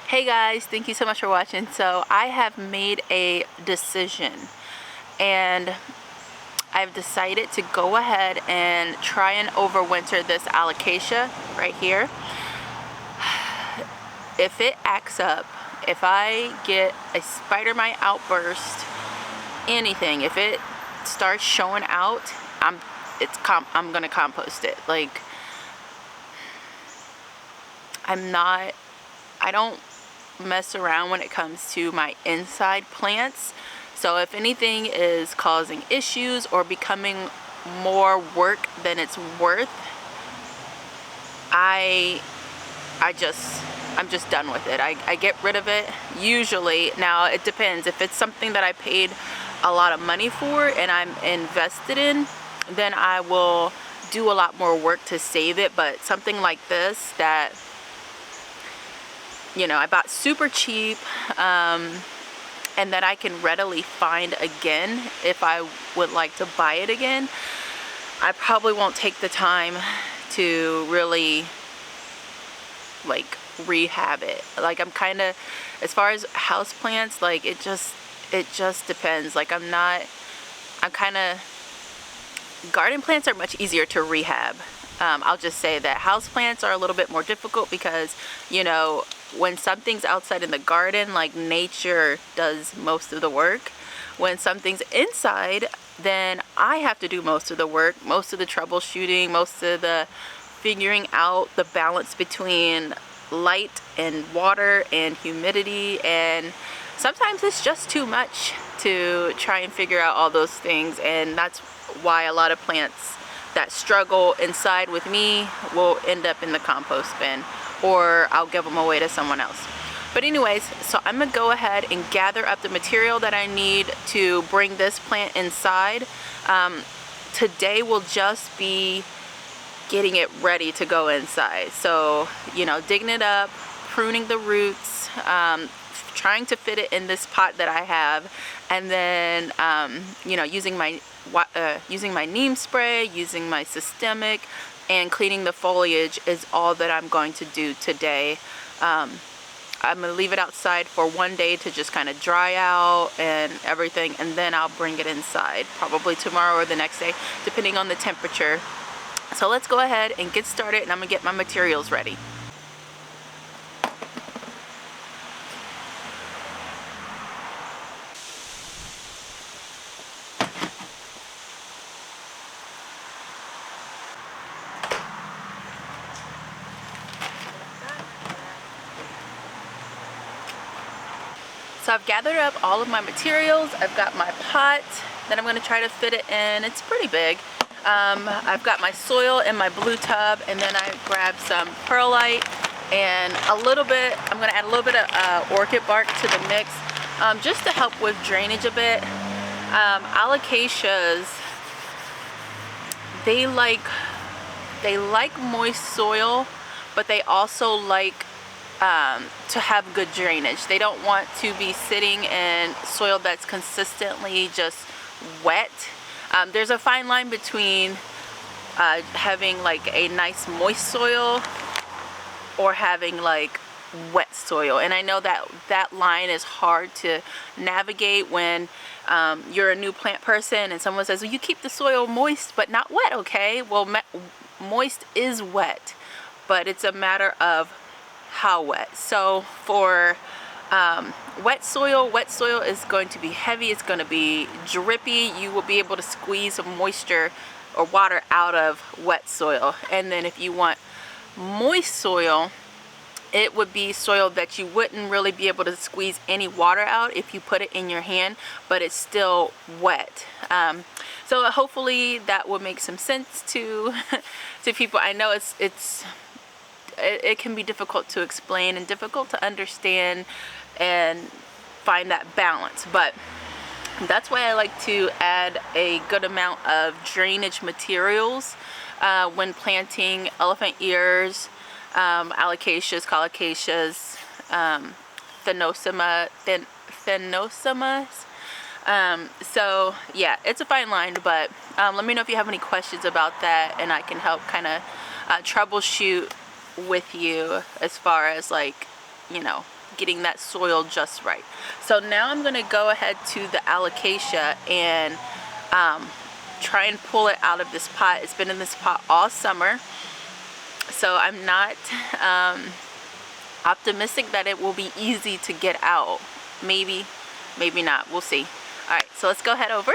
Hey guys, thank you so much for watching. So I have made a decision and I've decided to go ahead and try and overwinter this alocasia right here. If it acts up, if I get a spider mite outburst, anything, if it starts showing out, I'm gonna compost it. Like, I don't mess around when it comes to my inside plants. So if anything is causing issues or becoming more work than it's worth, I'm just done with it. I get rid of it usually. Now it depends. If it's something that I paid a lot of money for and I'm invested in, then I will do a lot more work to save it. But something like this that, you know, I bought super cheap, and that I can readily find again if I would like to buy it again, I probably won't take the time to really like rehab it. Like, I'm kind of, as far as houseplants, like it just depends. Like, I'm kind of, garden plants are much easier to rehab. I'll just say that houseplants are a little bit more difficult because, you know, when something's outside in the garden, like, nature does most of the work. When something's inside, then I have to do most of the work, most of the troubleshooting, most of the figuring out the balance between light and water and humidity, and sometimes it's just too much to try and figure out all those things. And that's why a lot of plants that struggle inside with me will end up in the compost bin, or I'll give them away to someone else. But anyways, so I'm gonna go ahead and gather up the material that I need to bring this plant inside. Today will just be getting it ready to go inside. So, you know, digging it up, pruning the roots, trying to fit it in this pot that I have, and then you know, using my neem spray, using my systemic, and cleaning the foliage is all that I'm going to do today. I'm gonna leave it outside for one day to just kind of dry out and everything, and then I'll bring it inside probably tomorrow or the next day, depending on the temperature. So let's go ahead and get started, and I'm gonna get my materials ready. So I've gathered up all of my materials. I've got my pot that I'm going to try to fit it in. It's pretty big. I've got my soil in my blue tub, and then I grabbed some perlite and a little bit, I'm going to add a little bit of orchid bark to the mix, just to help with drainage a bit. Alocasias, they like moist soil, but they also like to have good drainage. They don't want to be sitting in soil that's consistently just wet. There's a fine line between having like a nice moist soil or having like wet soil, and I know that that line is hard to navigate when you're a new plant person and someone says, well, you keep the soil moist but not wet. Okay, well, moist is wet, but it's a matter of how wet. So for wet soil is going to be heavy, it's going to be drippy. You will be able to squeeze some moisture or water out of wet soil. And then if you want moist soil, it would be soil that you wouldn't really be able to squeeze any water out if you put it in your hand, but it's still wet. So hopefully that will make some sense to people. I know it can be difficult to explain and difficult to understand and find that balance, but that's why I like to add a good amount of drainage materials when planting elephant ears, Alocasias, Colocasias, Phenosemas. So yeah, it's a fine line, but let me know if you have any questions about that, and I can help kind of troubleshoot with you as far as, like, you know, getting that soil just right. So now I'm gonna go ahead to the Alocasia and try and pull it out of this pot. It's been in this pot all summer, so I'm not optimistic that it will be easy to get out. Maybe, maybe not, we'll see. All right, so let's go head over.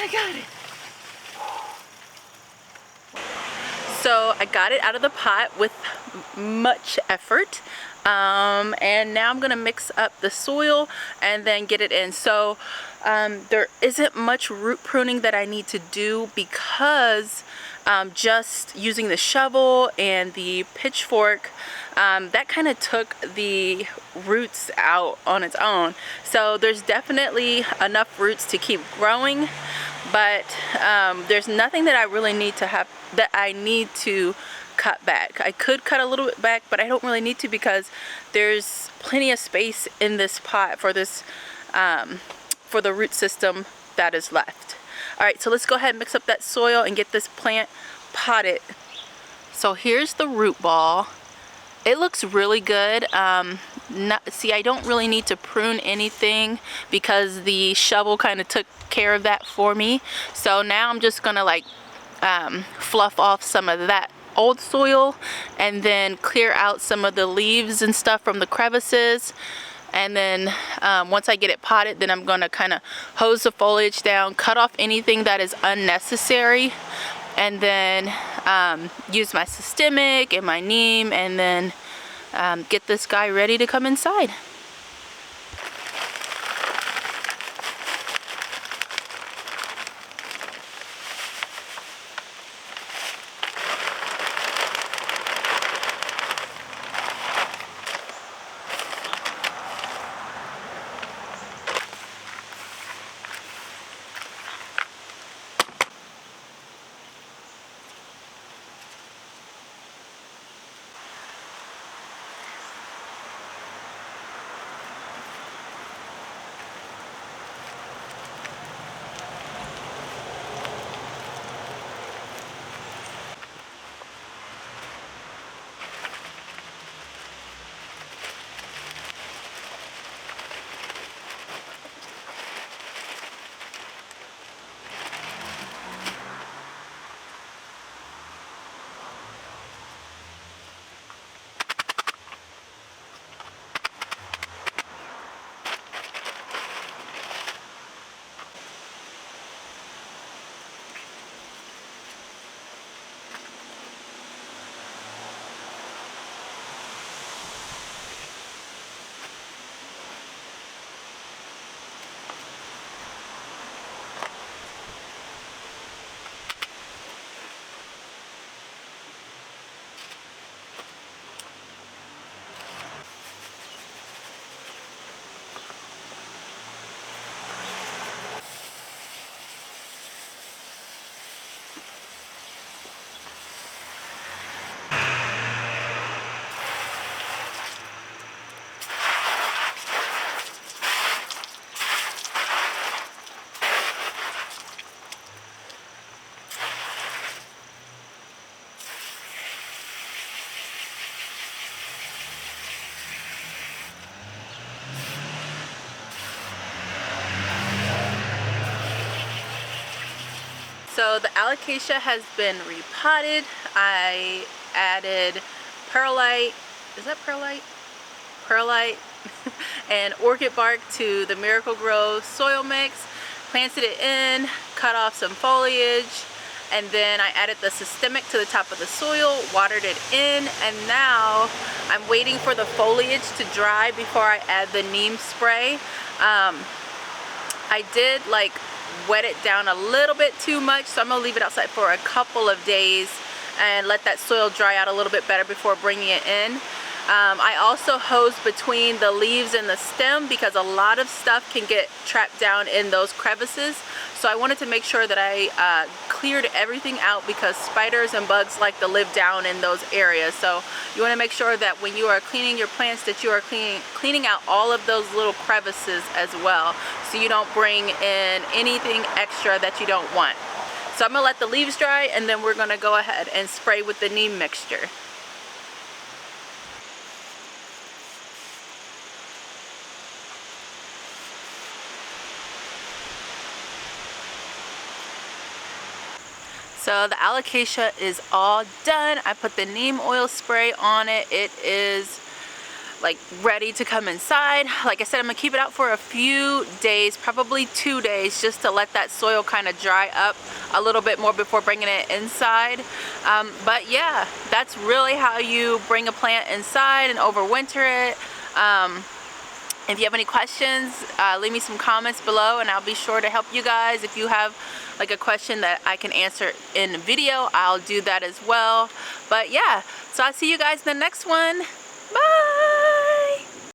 I got it. So I got it out of the pot with much effort. And now I'm gonna mix up the soil and then get it in. So there isn't much root pruning that I need to do because just using the shovel and the pitchfork, that kind of took the roots out on its own. So there's definitely enough roots to keep growing, but there's nothing that I really need to have, that I need to cut back. I could cut a little bit back, but I don't really need to because there's plenty of space in this pot for this for the root system that is left. All right, so let's go ahead and mix up that soil and get this plant potted. So here's the root ball. It looks really good. See, I don't really need to prune anything because the shovel kind of took care of that for me. So now I'm just gonna like fluff off some of that old soil and then clear out some of the leaves and stuff from the crevices. And then once I get it potted, then I'm gonna kind of hose the foliage down, cut off anything that is unnecessary, and then use my systemic and my neem, and then get this guy ready to come inside. So the Alocasia has been repotted. I added perlite. Is that perlite? Perlite. and Orchid Bark to the Miracle Grow soil mix, planted it in, cut off some foliage, and then I added the systemic to the top of the soil, watered it in, and now I'm waiting for the foliage to dry before I add the neem spray. I did like wet it down a little bit too much, so I'm gonna leave it outside for a couple of days and let that soil dry out a little bit better before bringing it in. I also hose between the leaves and the stem because a lot of stuff can get trapped down in those crevices. So I wanted to make sure that I cleared everything out because spiders and bugs like to live down in those areas. So you want to make sure that when you are cleaning your plants that you are cleaning out all of those little crevices as well, so you don't bring in anything extra that you don't want. So I'm going to let the leaves dry, and then we're going to go ahead and spray with the neem mixture. So the alocasia is all done. I put the neem oil spray on it. It is like ready to come inside. Like I said, I'm gonna keep it out for a few days, probably 2 days, just to let that soil kind of dry up a little bit more before bringing it inside. But yeah, that's really how you bring a plant inside and overwinter it. If you have any questions, leave me some comments below and I'll be sure to help you guys. If you have like a question that I can answer in a video, I'll do that as well. But yeah, so I'll see you guys in the next one. Bye!